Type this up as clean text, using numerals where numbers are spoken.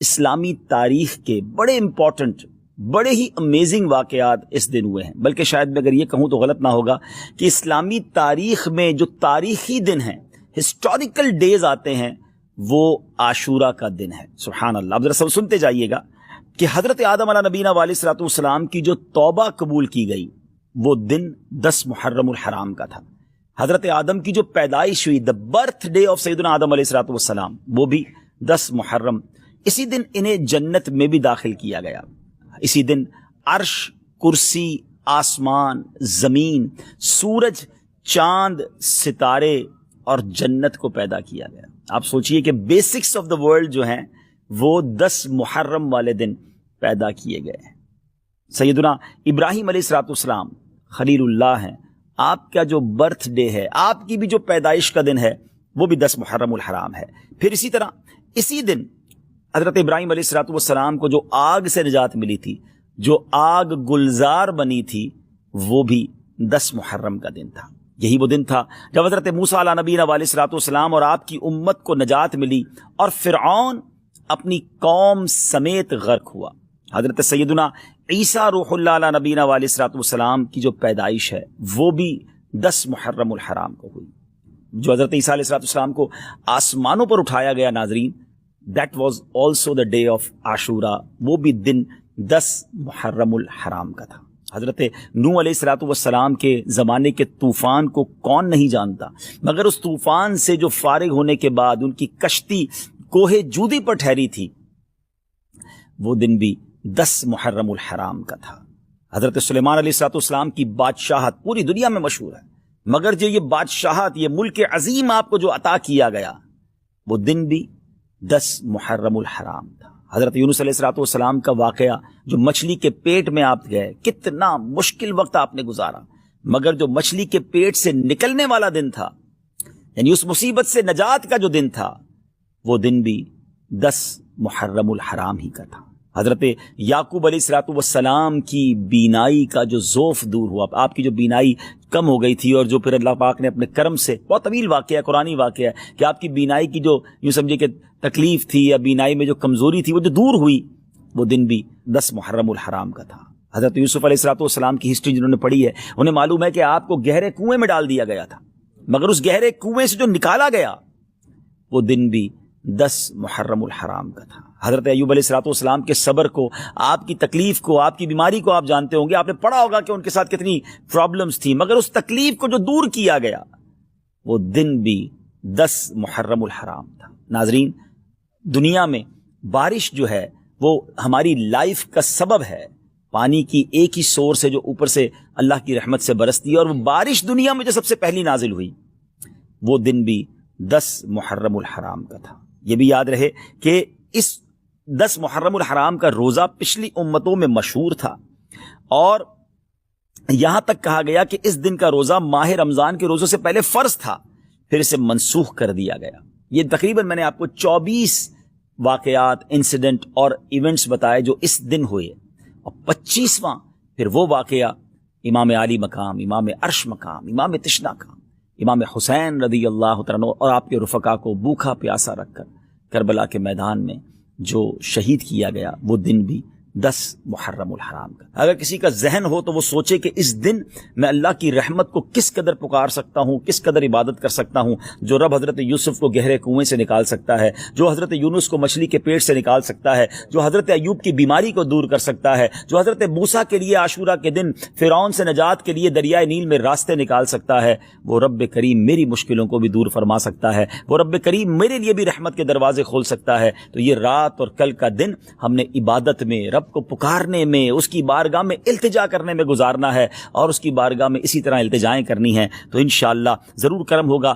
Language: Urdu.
اسلامی تاریخ کے بڑے امپورٹنٹ بڑے ہی امیزنگ واقعات اس دن ہوئے ہیں، بلکہ شاید میں اگر یہ کہوں تو غلط نہ ہوگا کہ اسلامی تاریخ میں جو تاریخی دن ہیں، ہسٹوریکل ڈیز آتے ہیں، وہ عاشورہ کا دن ہے۔ سبحان اللہ۔ اب ذرا سب سنتے جائیے گا کہ حضرت آدم علیہ نبینا علیہ الصلوۃ والسلام کی جو توبہ قبول کی گئی وہ دن 10 محرم الحرام کا تھا۔ حضرت آدم کی جو پیدائش ہوئی، دا برتھ ڈے آف سیدنا آدم علیہ الصلوۃ والسلام، وہ بھی 10 محرم۔ اسی دن انہیں جنت میں بھی داخل کیا گیا۔ اسی دن عرش، کرسی، آسمان، زمین، سورج، چاند، ستارے اور جنت کو پیدا کیا گیا۔ آپ سوچئے کہ بیسکس آف دا ورلڈ جو ہیں وہ 10 محرم والے دن پیدا کیے گئے ہیں۔ سیدنا ابراہیم علیہ الصلوۃ والسلام خلیل اللہ ہیں، آپ کا جو برتھ ڈے ہے، آپ کی بھی جو پیدائش کا دن ہے، وہ بھی 10 محرم الحرام ہے۔ پھر اسی طرح اسی دن حضرت ابراہیم علیہ الصلوۃ والسلام کو جو آگ سے نجات ملی تھی، جو آگ گلزار بنی تھی، وہ بھی 10 محرم کا دن تھا۔ یہی وہ دن تھا جب حضرت موسیٰ علیہ نبینا علیہ الصلوۃ والسلام اور آپ کی امت کو نجات ملی اور فرعون اپنی قوم سمیت غرق ہوا۔ حضرت سیدنا عیسیٰ روح اللہ علیہ نبینا علیہ الصلوۃ والسلام کی جو پیدائش ہے وہ بھی 10 محرم الحرام کو ہوئی۔ جو حضرت عیسیٰ علیہ الصلوۃ والسلام کو آسمانوں پر اٹھایا گیا، ناظرین، that was also the day of عاشورہ، وہ بھی دن 10 محرم الحرام کا تھا۔ حضرت نوح علیہ الصلوۃ والسلام کے زمانے کے طوفان کو کون نہیں جانتا، مگر اس طوفان سے جو فارغ ہونے کے بعد ان کی کشتی کوہ جودی پر ٹھہری تھی، وہ دن بھی 10 محرم الحرام کا تھا۔ حضرت سلیمان علیہ الصلوۃ والسلام کی بادشاہت پوری دنیا میں مشہور ہے، مگر جو یہ بادشاہت، یہ ملک عظیم آپ کو جو عطا کیا گیا، وہ دن بھی 10 محرم الحرام تھا۔ حضرت یونس علیہ الصلوۃ والسلام کا واقعہ، جو مچھلی کے پیٹ میں آپ گئے، کتنا مشکل وقت آپ نے گزارا، مگر جو مچھلی کے پیٹ سے نکلنے والا دن تھا، یعنی اس مصیبت سے نجات کا جو دن تھا، وہ دن بھی 10 محرم الحرام ہی کا تھا۔ حضرت یعقوب علیہ الصلوۃ والسلام کی بینائی کا جو ذوف دور ہوا، آپ کی جو بینائی کم ہو گئی تھی، اور جو پھر اللہ پاک نے اپنے کرم سے، بہت طویل واقعہ ہے، قرآنی واقعہ ہے کہ آپ کی بینائی کی جو یوں سمجھے کہ تکلیف تھی یا بینائی میں جو کمزوری تھی، وہ جو دور ہوئی، وہ دن بھی 10 محرم الحرام کا تھا۔ حضرت یوسف علیہ الصلوۃ والسلام کی ہسٹری جنہوں نے پڑھی ہے، انہیں معلوم ہے کہ آپ کو گہرے کنویں میں ڈال دیا گیا تھا، مگر اس گہرے کنویں سے جو نکالا گیا، وہ دن بھی 10 محرم الحرام کا تھا۔ حضرت ایوب علیہ الصلوۃ والسلام کے صبر کو، آپ کی تکلیف کو، آپ کی بیماری کو آپ جانتے ہوں گے، آپ نے پڑھا ہوگا کہ ان کے ساتھ کتنی پرابلمز تھی، مگر اس تکلیف کو جو دور کیا گیا، وہ دن بھی 10 محرم الحرام تھا۔ ناظرین، دنیا میں بارش جو ہے وہ ہماری لائف کا سبب ہے، پانی کی ایک ہی سورس ہے جو اوپر سے اللہ کی رحمت سے برستی ہے، اور وہ بارش دنیا میں جو سب سے پہلی نازل ہوئی، وہ دن بھی 10 محرم الحرام کا تھا۔ یہ بھی یاد رہے کہ اس 10 محرم الحرام کا روزہ پچھلی امتوں میں مشہور تھا، اور یہاں تک کہا گیا کہ اس دن کا روزہ ماہ رمضان کے روزوں سے پہلے فرض تھا، پھر اسے منسوخ کر دیا گیا۔ یہ تقریباً میں نے آپ کو 24 واقعات، انسیڈنٹ اور ایونٹس بتائے جو اس دن ہوئے، اور 25واں پھر وہ واقعہ امام علی مقام، امام عرش مقام، امام تشنا مقام، امام حسین رضی اللہ تعالیٰ اور آپ کے رفقا کو بھوکا پیاسا رکھ کر کربلا کے میدان میں جو شہید کیا گیا، وہ دن بھی 10 محرم الحرام کا۔ اگر کسی کا ذہن ہو تو وہ سوچے کہ اس دن میں اللہ کی رحمت کو کس قدر پکار سکتا ہوں، کس قدر عبادت کر سکتا ہوں، جو رب حضرت یوسف کو گہرے کنویں سے نکال سکتا ہے، جو حضرت یونس کو مچھلی کے پیٹ سے نکال سکتا ہے، جو حضرت ایوب کی بیماری کو دور کر سکتا ہے، جو حضرت موسیٰ کے لیے عاشورہ کے دن فرعون سے نجات کے لیے دریائے نیل میں راستے نکال سکتا ہے، وہ رب کریم میری مشکلوں کو بھی دور فرما سکتا ہے، وہ رب کریم میرے لیے بھی رحمت کے دروازے کھول سکتا ہے۔ تو یہ رات اور کل کا دن ہم نے عبادت میں، رب کو پکارنے میں، اس کی بارگاہ میں التجا کرنے میں گزارنا ہے، اور اس کی بارگاہ میں اسی طرح التجائیں کرنی ہیں، تو انشاءاللہ ضرور کرم ہوگا۔